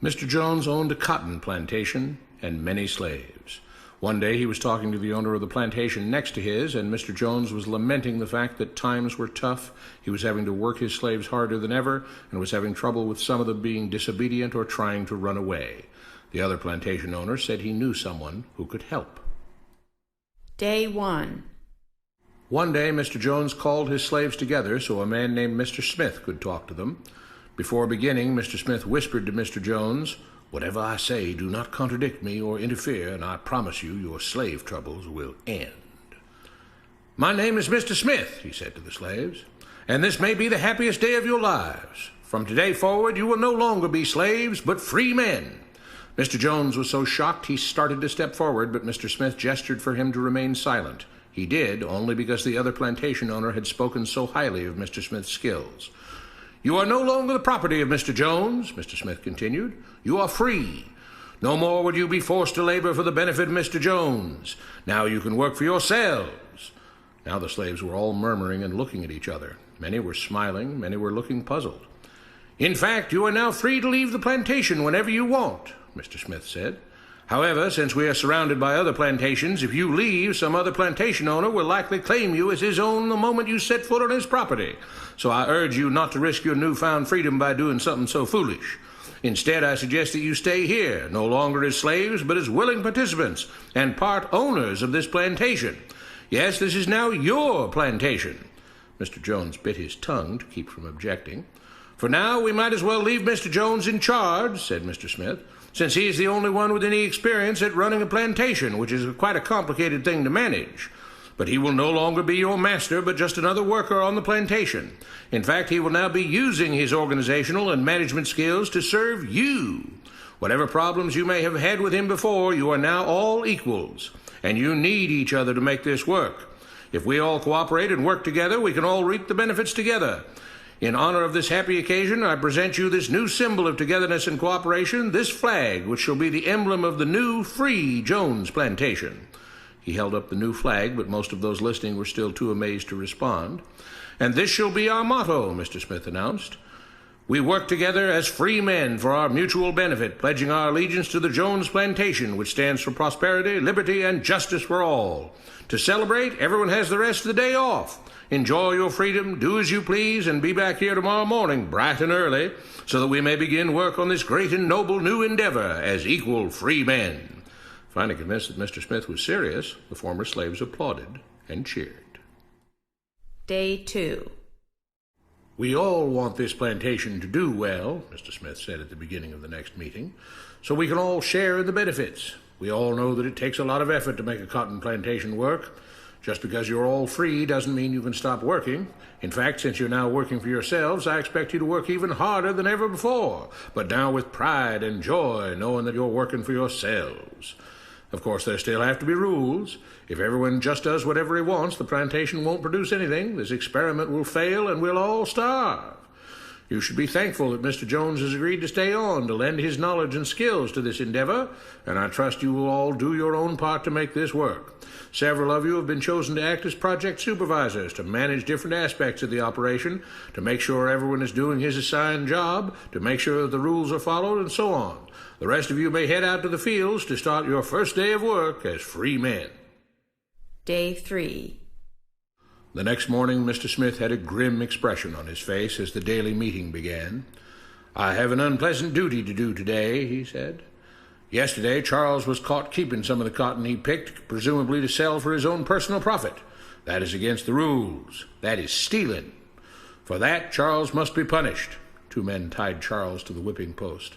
Mr. Jones owned a cotton plantation and many slaves. One day he was talking to the owner of the plantation next to his, and Mr. Jones was lamenting the fact that times were tough. He was having to work his slaves harder than ever, and was having trouble with some of them being disobedient or trying to run away. The other plantation owner said he knew someone who could help. Day 1. One day Mr. Jones called his slaves together so a man named Mr. Smith could talk to them. Before beginning, Mr. Smith whispered to Mr. Jones, "Whatever I say, do not contradict me or interfere, and I promise you your slave troubles will end." "My name is Mr. Smith," he said to the slaves, "and this may be the happiest day of your lives. From today forward, you will no longer be slaves, but free men." Mr. Jones was so shocked he started to step forward, but Mr. Smith gestured for him to remain silent. He did, only because the other plantation owner had spoken so highly of Mr. Smith's skills. "You are no longer the property of Mr. Jones," Mr. Smith continued. "You are free. No more would you be forced to labor for the benefit of Mr. Jones. Now you can work for yourselves." Now the slaves were all murmuring and looking at each other. Many were smiling, many were looking puzzled. "In fact, you are now free to leave the plantation whenever you want," Mr. Smith said. "However, since we are surrounded by other plantations, if you leave, some other plantation owner will likely claim you as his own the moment you set foot on his property. So I urge you not to risk your newfound freedom by doing something so foolish. Instead, I suggest that you stay here, no longer as slaves, but as willing participants and part owners of this plantation. Yes, this is now your plantation." Mr. Jones bit his tongue to keep from objecting. "For now, we might as well leave Mr. Jones in charge," said Mr. Smith, "since he is the only one with any experience at running a plantation, which is quite a complicated thing to manage. But he will no longer be your master, but just another worker on the plantation. In fact, he will now be using his organizational and management skills to serve you. Whatever problems you may have had with him before, you are now all equals, and you need each other to make this work. If we all cooperate and work together, we can all reap the benefits together. In honor of this happy occasion, I present you this new symbol of togetherness and cooperation, this flag, which shall be the emblem of the new, free Jones plantation." He held up the new flag, but most of those listening were still too amazed to respond. "And this shall be our motto," Mr. Smith announced. "We work together as free men for our mutual benefit, pledging our allegiance to the Jones plantation, which stands for prosperity, liberty, and justice for all. To celebrate, everyone has the rest of the day off. Enjoy your freedom, do as you please, and be back here tomorrow morning, bright and early, so that we may begin work on this great and noble new endeavor as equal free men." Finally convinced that Mr. Smith was serious, the former slaves applauded and cheered. Day 2. "We all want this plantation to do well," Mr. Smith said at the beginning of the next meeting, "so we can all share in the benefits. We all know that it takes a lot of effort to make a cotton plantation work. Just because you're all free doesn't mean you can stop working. In fact, since you're now working for yourselves, I expect you to work even harder than ever before, but now with pride and joy, knowing that you're working for yourselves. Of course, there still have to be rules. If everyone just does whatever he wants, the plantation won't produce anything. This experiment will fail, and we'll all starve. You should be thankful that Mr. Jones has agreed to stay on to lend his knowledge and skills to this endeavor, and I trust you will all do your own part to make this work. Several of you have been chosen to act as project supervisors to manage different aspects of the operation, to make sure everyone is doing his assigned job, to make sure that the rules are followed, and so on. The rest of you may head out to the fields to start your first day of work as free men." Day 3. The next morning, Mr. Smith had a grim expression on his face as the daily meeting began. "I have an unpleasant duty to do today," he said. "Yesterday, Charles was caught keeping some of the cotton he picked, presumably to sell for his own personal profit. That is against the rules. That is stealing. For that, Charles must be punished." 2 men tied Charles to the whipping post.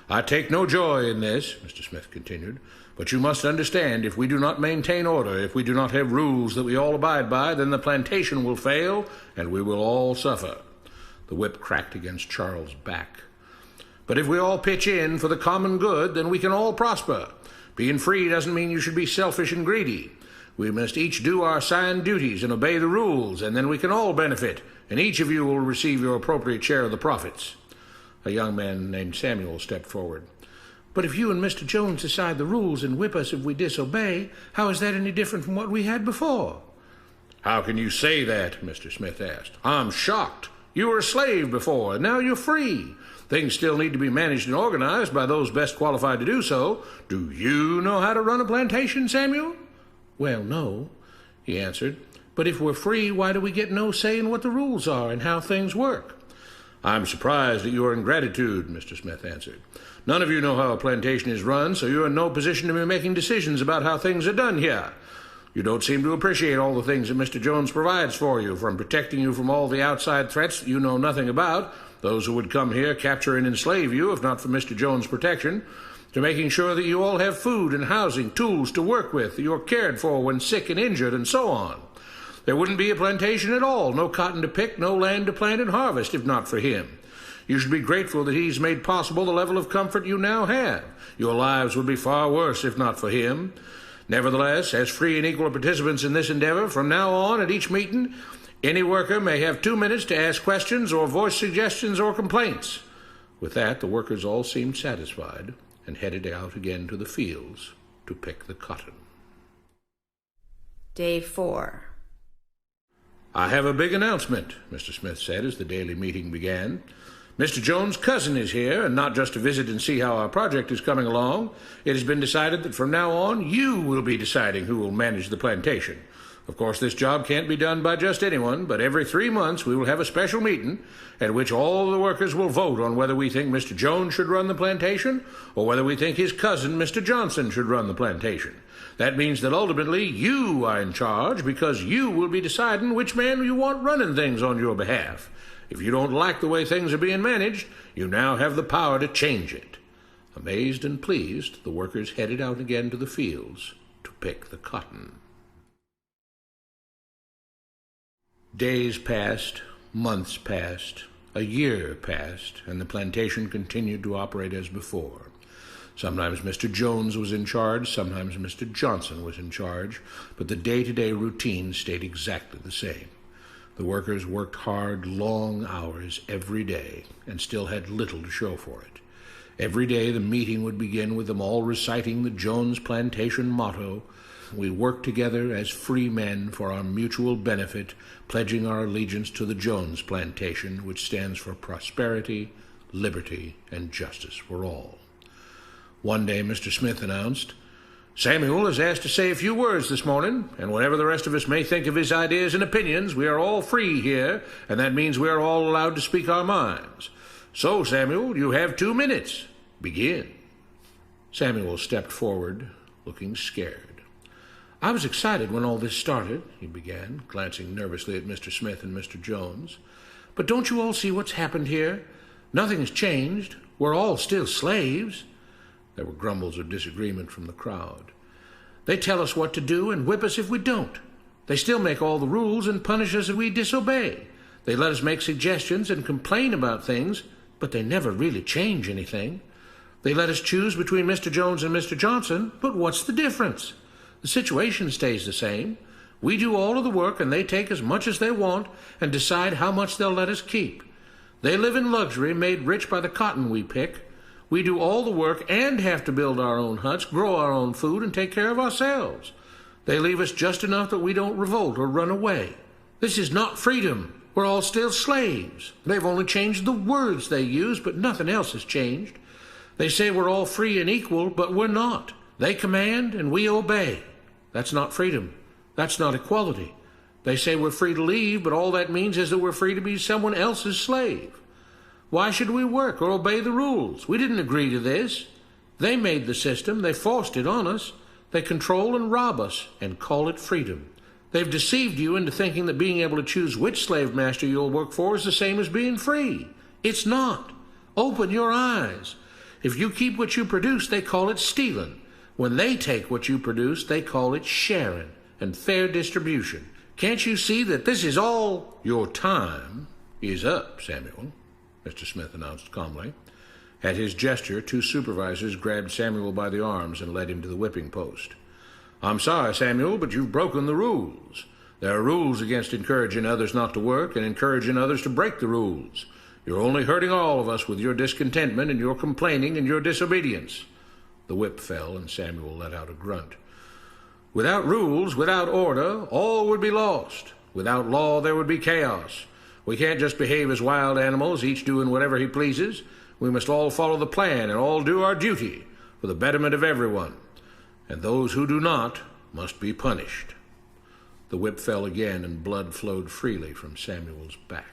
"I take no joy in this," Mr. Smith continued, "but you must understand, if we do not maintain order, if we do not have rules that we all abide by, then the plantation will fail, and we will all suffer." The whip cracked against Charles' back. "But if we all pitch in for the common good, then we can all prosper. Being free doesn't mean you should be selfish and greedy. We must each do our assigned duties and obey the rules, and then we can all benefit, and each of you will receive your appropriate share of the profits." A young man named Samuel stepped forward. "But if you and Mr. Jones decide the rules and whip us if we disobey, how is that any different from what we had before?" "How can you say that?" Mr. Smith asked. "I'm shocked. You were a slave before, and now you're free. Things still need to be managed and organized by those best qualified to do so. Do you know how to run a plantation, Samuel?" "Well, no," he answered. "But if we're free, why do we get no say in what the rules are and how things work?" "I'm surprised at your ingratitude," Mr. Smith answered. "None of you know how a plantation is run, so you're in no position to be making decisions about how things are done here. You don't seem to appreciate all the things that Mr. Jones provides for you, from protecting you from all the outside threats that you know nothing about, those who would come here, capture and enslave you if not for Mr. Jones' protection, to making sure that you all have food and housing, tools to work with, that you're cared for when sick and injured, and so on. There wouldn't be a plantation at all, no cotton to pick, no land to plant and harvest, if not for him. You should be grateful that he's made possible the level of comfort you now have. Your lives would be far worse if not for him. Nevertheless, as free and equal participants in this endeavor, from now on at each meeting, any worker may have 2 minutes to ask questions or voice suggestions or complaints." With that, the workers all seemed satisfied and headed out again to the fields to pick the cotton. Day 4. "I have a big announcement," Mr. Smith said as the daily meeting began. "Mr. Jones' cousin is here, and not just to visit and see how our project is coming along. It has been decided that from now on you will be deciding who will manage the plantation. Of course, this job can't be done by just anyone, but every 3 months we will have a special meeting at which all the workers will vote on whether we think Mr. Jones should run the plantation or whether we think his cousin, Mr. Johnson, should run the plantation. That means that ultimately you are in charge because you will be deciding which man you want running things on your behalf. If you don't like the way things are being managed, you now have the power to change it." Amazed and pleased, the workers headed out again to the fields to pick the cotton. Days passed, months passed, a year passed, and the plantation continued to operate as before. Sometimes Mr. Jones was in charge, sometimes Mr. Johnson was in charge, but the day-to-day routine stayed exactly the same. The workers worked hard, long hours every day, and still had little to show for it. Every day the meeting would begin with them all reciting the Jones Plantation motto, "We work together as free men for our mutual benefit, pledging our allegiance to the Jones Plantation, which stands for prosperity, liberty, and justice for all." One day Mr. Smith announced, "Samuel is asked to say a few words this morning, and whatever the rest of us may think of his ideas and opinions, we are all free here, and that means we are all allowed to speak our minds. So, Samuel, you have 2 minutes. Begin." Samuel stepped forward, looking scared. "I was excited when all this started," he began, glancing nervously at Mr. Smith and Mr. Jones. "But don't you all see what's happened here? Nothing has changed. We're all still slaves." There were grumbles of disagreement from the crowd. "They tell us what to do and whip us if we don't. They still make all the rules and punish us if we disobey. They let us make suggestions and complain about things, but they never really change anything. They let us choose between Mr. Jones and Mr. Johnson, but what's the difference? The situation stays the same. We do all of the work and they take as much as they want and decide how much they'll let us keep. They live in luxury, made rich by the cotton we pick. We do all the work and have to build our own huts, grow our own food, and take care of ourselves. They leave us just enough that we don't revolt or run away. This is not freedom. We're all still slaves. They've only changed the words they use, but nothing else has changed. They say we're all free and equal, but we're not. They command and we obey. That's not freedom. That's not equality. They say we're free to leave, but all that means is that we're free to be someone else's slave. Why should we work or obey the rules? We didn't agree to this. They made the system. They forced it on us. They control and rob us and call it freedom. They've deceived you into thinking that being able to choose which slave master you'll work for is the same as being free. It's not. Open your eyes. If you keep what you produce, they call it stealing. When they take what you produce, they call it sharing and fair distribution. Can't you see that this is all? Your time is up, Samuel, Mr. Smith announced calmly. At his gesture, 2 supervisors grabbed Samuel by the arms and led him to the whipping post. I'm sorry, Samuel, but you've broken the rules. There are rules against encouraging others not to work and encouraging others to break the rules. You're only hurting all of us with your discontentment and your complaining and your disobedience. The whip fell, and Samuel let out a grunt. Without rules, without order, all would be lost. Without law, there would be chaos. We can't just behave as wild animals, each doing whatever he pleases. We must all follow the plan and all do our duty for the betterment of everyone. And those who do not must be punished. The whip fell again, and blood flowed freely from Samuel's back.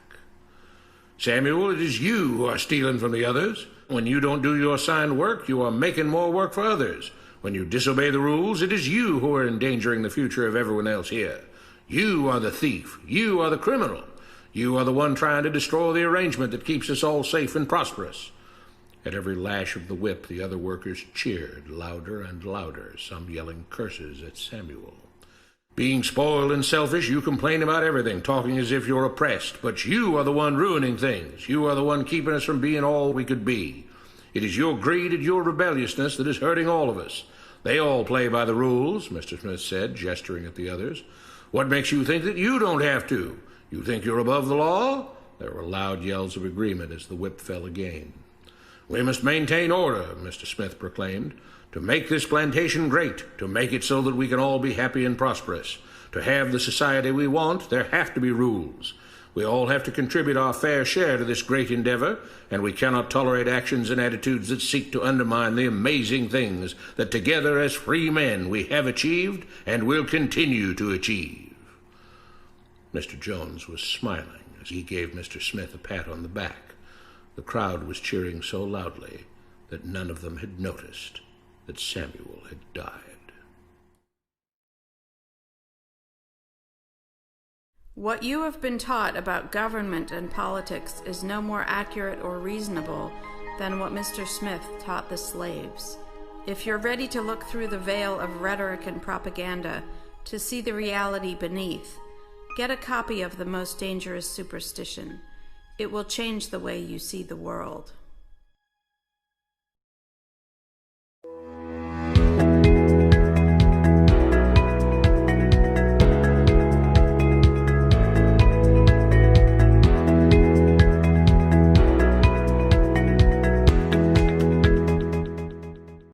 Samuel, it is you who are stealing from the others. When you don't do your assigned work, you are making more work for others. When you disobey the rules, it is you who are endangering the future of everyone else here. You are the thief. You are the criminal. You are the one trying to destroy the arrangement that keeps us all safe and prosperous. At every lash of the whip, the other workers cheered louder and louder, some yelling curses at Samuel. Being spoiled and selfish, you complain about everything, talking as if you're oppressed. But you are the one ruining things. You are the one keeping us from being all we could be. It is your greed and your rebelliousness that is hurting all of us. They all play by the rules, Mr. Smith said, gesturing at the others. What makes you think that you don't have to? You think you're above the law? There were loud yells of agreement as the whip fell again. We must maintain order, Mr. Smith proclaimed, to make this plantation great, to make it so that we can all be happy and prosperous. To have the society we want, there have to be rules. We all have to contribute our fair share to this great endeavor, and we cannot tolerate actions and attitudes that seek to undermine the amazing things that together as free men we have achieved and will continue to achieve. Mr. Jones was smiling as he gave Mr. Smith a pat on the back. The crowd was cheering so loudly that none of them had noticed that Samuel had died. What you have been taught about government and politics is no more accurate or reasonable than what Mr. Smith taught the slaves. If you're ready to look through the veil of rhetoric and propaganda to see the reality beneath, get a copy of The Most Dangerous Superstition. It will change the way you see the world.